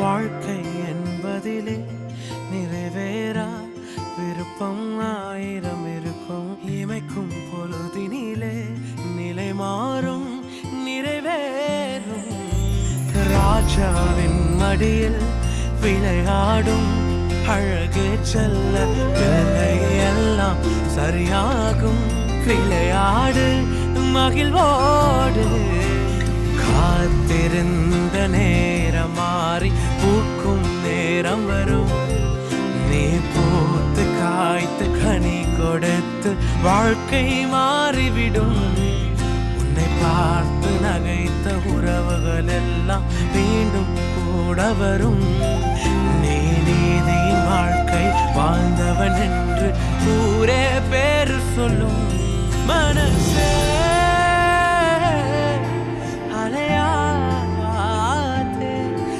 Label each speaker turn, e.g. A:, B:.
A: வாழ்க்கை என்பதிலே நிறைவேறா விருப்பம் ஆயிரம் இருக்கும். இமைக்கும் பொழுதினிலே நிலை மாறும் நிறைவேறும். ராஜாவின் மடியில் விளையாடும் அழகு செல்ல பிள்ளை எல்லாம் சரியாகும். விளையாடு மகிழ்வோடு. காத்திருந்த நேரம் மாறி பூக்கும் நேரம் வரும். நீ பூத்து காய்த்து கனி கொடுத்து வாழ்க்கை மாறிவிடும். உன்னை பார்த்து நகைத்த உறவுகள் எல்லாம் மீண்டும் கூட வரும். நீ நீதியின் வாழ்க்கை வாழ்ந்தவன் என்று ஊரே பேரு சொல்லும். மனசே